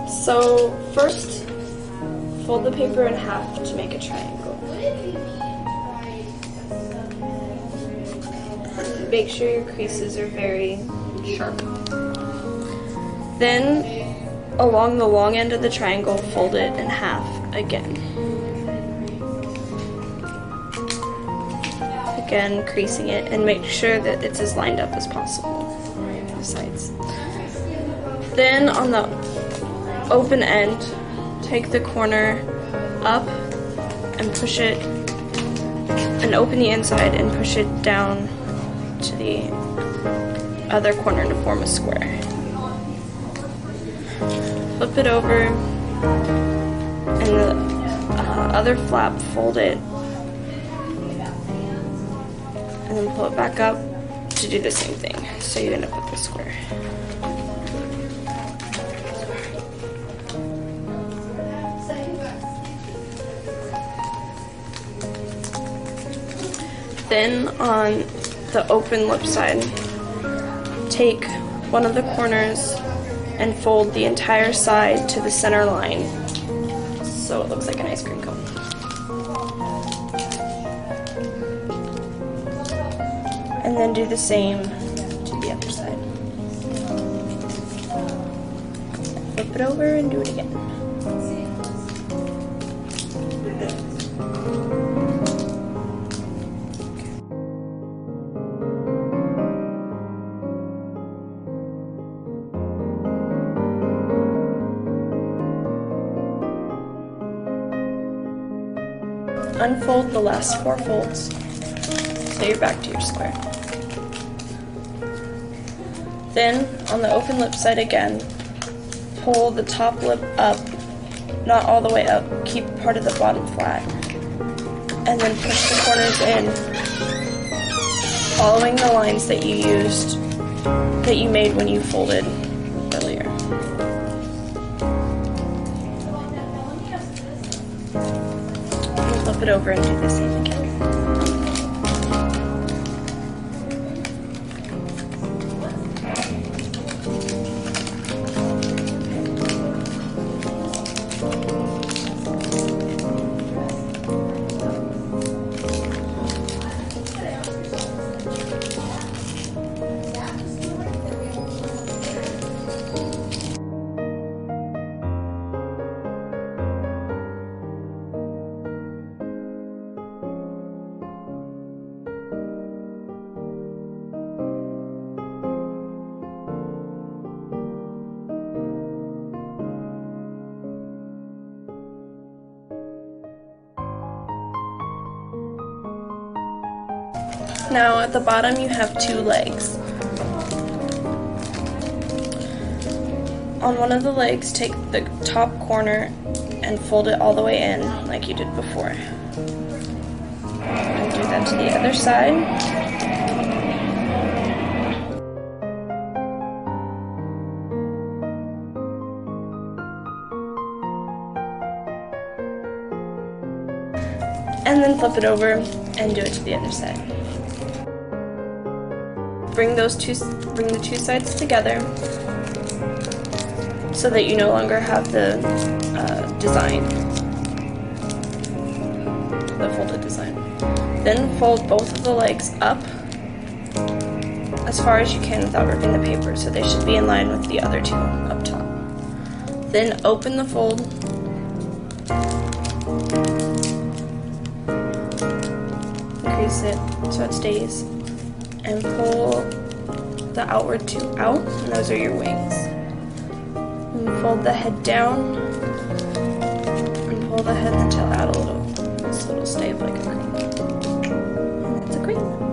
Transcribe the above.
So first, fold the paper in half to make a triangle. Make sure your creases are very sharp. Then, along the long end of the triangle, fold it in half again. Again, creasing it, and make sure that it's as lined up as possible on the sides. Then on the open end, take the corner up and push it, and open the inside and push it down to the other corner to form a square. Flip it over, and the other flap, fold it, and then pull it back up to do the same thing, so you end up with a square. Then on the open lip side, take one of the corners and fold the entire side to the center line so it looks like an ice cream cone. And then do the same to the other side. Flip it over and do it again. Unfold the last 4 folds so you're back to your square. Then, on the open lip side again, pull the top lip up, not all the way up, keep part of the bottom flat, and then push the corners in, following the lines that you made when you folded earlier. Flip it over and do the same again. Now at the bottom you have 2 legs. On one of the legs, take the top corner and fold it all the way in like you did before. And do that to the other side. And then flip it over and do it to the other side. Bring the 2 sides together so that you no longer have the design, the folded design. Then fold both of the legs up as far as you can without ripping the paper, so they should be in line with the other 2 up top. Then open the fold, increase it so it stays, and pull the outward 2 out, and those are your wings. And fold the head down, and pull the head and tail out a little, so it'll stay like a crane. And that's a crane.